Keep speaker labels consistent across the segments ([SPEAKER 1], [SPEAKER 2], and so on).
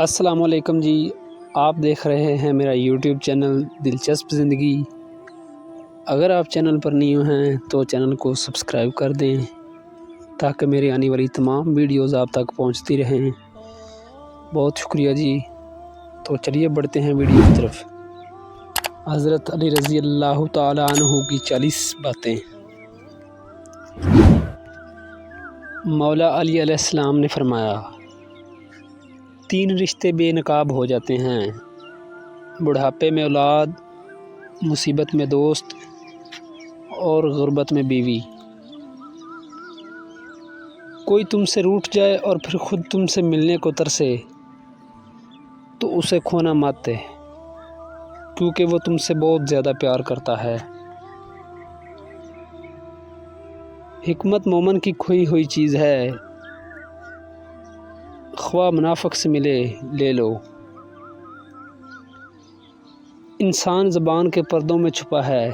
[SPEAKER 1] السلام علیکم جی، آپ دیکھ رہے ہیں میرا یوٹیوب چینل دلچسپ زندگی۔ اگر آپ چینل پر نیو ہیں تو چینل کو سبسکرائب کر دیں تاکہ میری آنے والی تمام ویڈیوز آپ تک پہنچتی رہیں۔ بہت شکریہ جی۔ تو چلیے بڑھتے ہیں ویڈیو کی طرف۔ حضرت علی رضی اللہ تعالیٰ عنہ کی 40 باتیں۔ مولا علی علیہ السلام نے فرمایا، 3 رشتے بے نقاب ہو جاتے ہیں: بڑھاپے میں اولاد، مصیبت میں دوست اور غربت میں بیوی۔ کوئی تم سے روٹھ جائے اور پھر خود تم سے ملنے کو ترسے تو اسے کھونا مت، کیونکہ وہ تم سے بہت زیادہ پیار کرتا ہے۔ حکمت مومن کی کھوئی ہوئی چیز ہے، خواہ منافق سے ملے لے لو۔ انسان زبان کے پردوں میں چھپا ہے،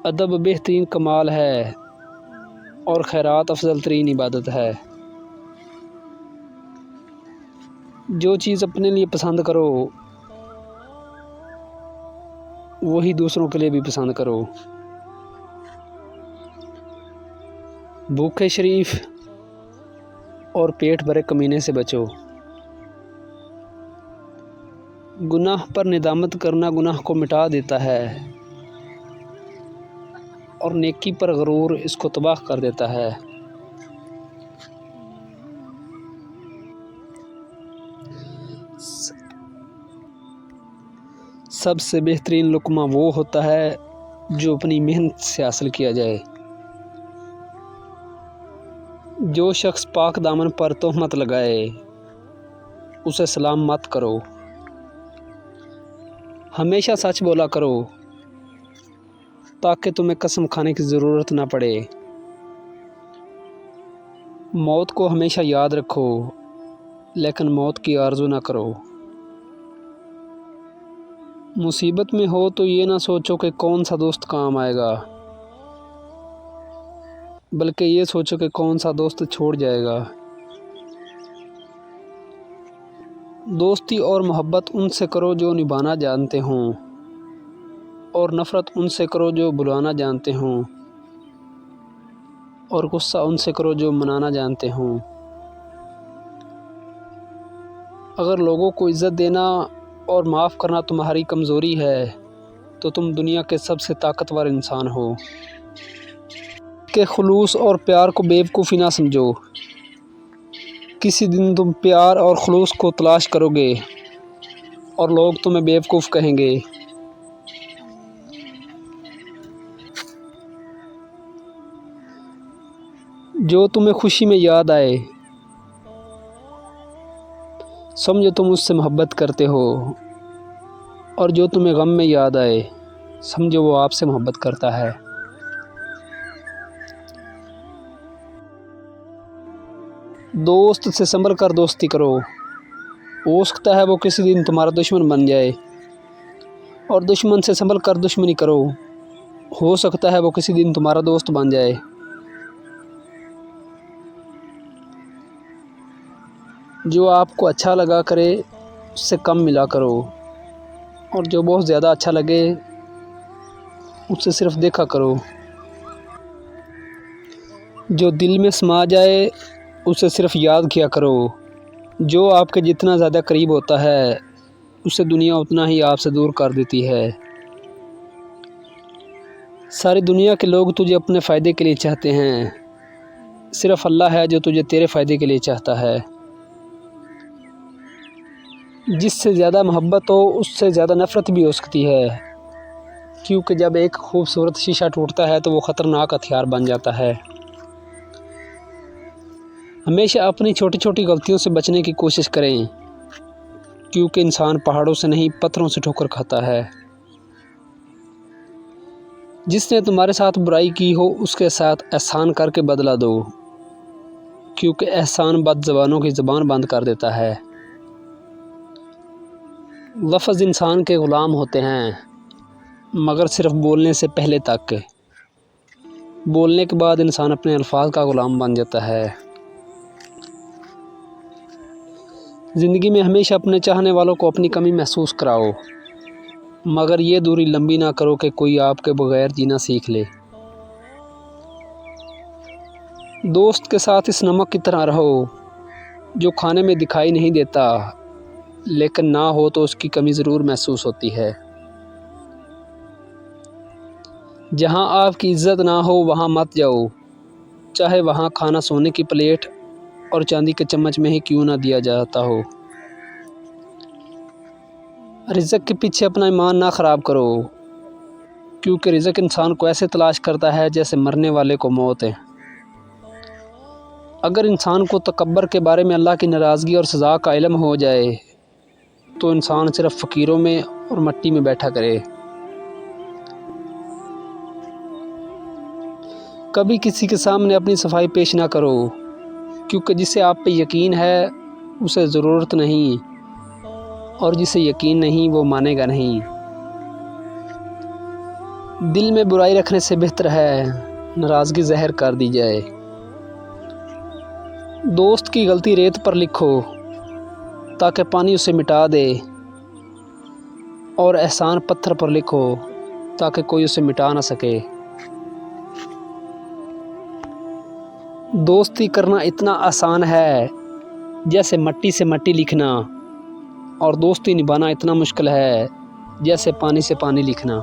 [SPEAKER 1] ادب بہترین کمال ہے اور خیرات افضل ترین عبادت ہے۔ جو چیز اپنے لیے پسند کرو وہی دوسروں کے لیے بھی پسند کرو۔ بھوکے شریف اور پیٹ بھرے کمینے سے بچو۔ گناہ پر ندامت کرنا گناہ کو مٹا دیتا ہے اور نیکی پر غرور اس کو تباہ کر دیتا ہے۔ سب سے بہترین لقمہ وہ ہوتا ہے جو اپنی محنت سے حاصل کیا جائے۔ جو شخص پاک دامن پر تہمت لگائے اسے سلام مت کرو۔ ہمیشہ سچ بولا کرو تاکہ تمہیں قسم کھانے کی ضرورت نہ پڑے۔ موت کو ہمیشہ یاد رکھو لیکن موت کی آرزو نہ کرو۔ مصیبت میں ہو تو یہ نہ سوچو کہ کون سا دوست کام آئے گا، بلکہ یہ سوچو کہ کون سا دوست چھوڑ جائے گا۔ دوستی اور محبت ان سے کرو جو نبھانا جانتے ہوں، اور نفرت ان سے کرو جو بلانا جانتے ہوں، اور غصہ ان سے کرو جو منانا جانتے ہوں۔ اگر لوگوں کو عزت دینا اور معاف کرنا تمہاری کمزوری ہے تو تم دنیا کے سب سے طاقتور انسان ہو۔ کہ خلوص اور پیار کو بیوقوفی نہ سمجھو۔ کسی دن تم پیار اور خلوص کو تلاش کرو گے اور لوگ تمہیں بیوقوف کہیں گے۔ جو تمہیں خوشی میں یاد آئے سمجھو تم اس سے محبت کرتے ہو، اور جو تمہیں غم میں یاد آئے سمجھو وہ آپ سے محبت کرتا ہے۔ دوست سے سنبھل کر دوستی کرو، ہو سکتا ہے وہ کسی دن تمہارا دشمن بن جائے، اور دشمن سے سنبھل کر دشمنی کرو، ہو سکتا ہے وہ کسی دن تمہارا دوست بن جائے۔ جو آپ کو اچھا لگا کرے اس سے کم ملا کرو، اور جو بہت زیادہ اچھا لگے اس سے صرف دیکھا کرو۔ جو دل میں سما جائے اسے صرف یاد کیا کرو۔ جو آپ کے جتنا زیادہ قریب ہوتا ہے اسے دنیا اتنا ہی آپ سے دور کر دیتی ہے۔ ساری دنیا کے لوگ تجھے اپنے فائدے کے لیے چاہتے ہیں، صرف اللہ ہے جو تجھے تیرے فائدے کے لیے چاہتا ہے۔ جس سے زیادہ محبت ہو اس سے زیادہ نفرت بھی ہو سکتی ہے، کیونکہ جب ایک خوبصورت شیشہ ٹوٹتا ہے تو وہ خطرناک ہتھیار بن جاتا ہے۔ ہمیشہ اپنی چھوٹی چھوٹی غلطیوں سے بچنے کی کوشش کریں، کیونکہ انسان پہاڑوں سے نہیں پتھروں سے ٹھوکر کھاتا ہے۔ جس نے تمہارے ساتھ برائی کی ہو اس کے ساتھ احسان کر کے بدلہ دو، کیونکہ احسان بد زبانوں کی زبان بند کر دیتا ہے۔ لفظ انسان کے غلام ہوتے ہیں مگر صرف بولنے سے پہلے تک، بولنے کے بعد انسان اپنے الفاظ کا غلام بن جاتا ہے۔ زندگی میں ہمیشہ اپنے چاہنے والوں کو اپنی کمی محسوس کراؤ، مگر یہ دوری لمبی نہ کرو کہ کوئی آپ کے بغیر جینا سیکھ لے۔ دوست کے ساتھ اس نمک کی طرح رہو جو کھانے میں دکھائی نہیں دیتا، لیکن نہ ہو تو اس کی کمی ضرور محسوس ہوتی ہے۔ جہاں آپ کی عزت نہ ہو وہاں مت جاؤ، چاہے وہاں کھانا سونے کی پلیٹ اور چاندی کے چمچ میں ہی کیوں نہ دیا جاتا ہو۔ رزق کے پیچھے اپنا ایمان نہ خراب کرو، کیونکہ رزق انسان کو ایسے تلاش کرتا ہے جیسے مرنے والے کو موت ہے۔ اگر انسان کو تکبر کے بارے میں اللہ کی ناراضگی اور سزا کا علم ہو جائے تو انسان صرف فقیروں میں اور مٹی میں بیٹھا کرے۔ کبھی کسی کے سامنے اپنی صفائی پیش نہ کرو، کیونکہ جسے آپ پہ یقین ہے اسے ضرورت نہیں، اور جسے یقین نہیں وہ مانے گا نہیں۔ دل میں برائی رکھنے سے بہتر ہے ناراضگی زہر کر دی جائے۔ دوست کی غلطی ریت پر لکھو تاکہ پانی اسے مٹا دے، اور احسان پتھر پر لکھو تاکہ کوئی اسے مٹا نہ سکے۔ دوستی کرنا اتنا آسان ہے جیسے مٹی سے مٹی لکھنا، اور دوستی نبھانا اتنا مشکل ہے جیسے پانی سے پانی لکھنا۔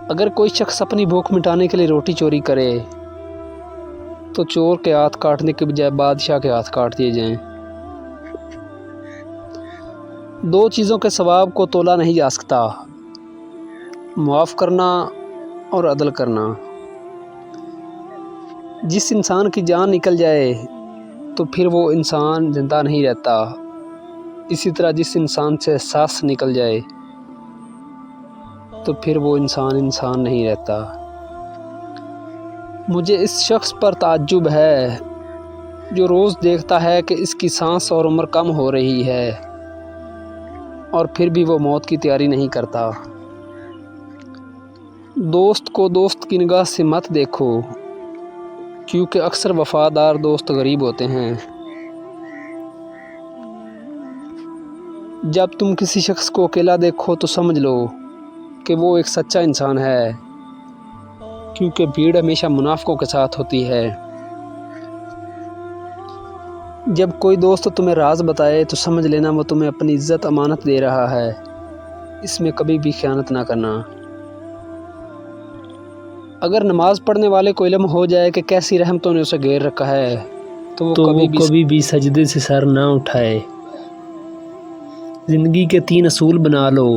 [SPEAKER 1] اگر کوئی شخص اپنی بھوک مٹانے کے لیے روٹی چوری کرے تو چور کے ہاتھ کاٹنے کے بجائے بادشاہ کے ہاتھ کاٹ دیے جائیں۔ دو چیزوں کے ثواب کو تولا نہیں جا سکتا، معاف کرنا اور عدل کرنا۔ جس انسان کی جان نکل جائے تو پھر وہ انسان زندہ نہیں رہتا، اسی طرح جس انسان سے سانس نکل جائے تو پھر وہ انسان نہیں رہتا۔ مجھے اس شخص پر تعجب ہے جو روز دیکھتا ہے کہ اس کی سانس اور عمر کم ہو رہی ہے، اور پھر بھی وہ موت کی تیاری نہیں کرتا۔ دوست کو دوست کی نگاہ سے مت دیکھو، کیونکہ اکثر وفادار دوست غریب ہوتے ہیں۔ جب تم کسی شخص کو اکیلا دیکھو تو سمجھ لو کہ وہ ایک سچا انسان ہے، کیونکہ بھیڑ ہمیشہ منافقوں کے ساتھ ہوتی ہے۔ جب کوئی دوست تمہیں راز بتائے تو سمجھ لینا وہ تمہیں اپنی عزت امانت دے رہا ہے، اس میں کبھی بھی خیانت نہ کرنا۔ اگر نماز پڑھنے والے کو علم ہو جائے کہ کیسی رحمتوں نے اسے گھیر رکھا ہے تو وہ کبھی بھی سجدے سے سر نہ اٹھائے۔ زندگی کے 3 اصول بنا لو،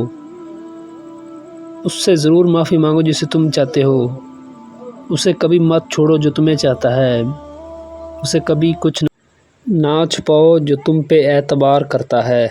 [SPEAKER 1] اس سے ضرور معافی مانگو جسے تم چاہتے ہو، اسے کبھی مت چھوڑو جو تمہیں چاہتا ہے، اسے کبھی کچھ نہ چھپاؤ جو تم پہ اعتبار کرتا ہے۔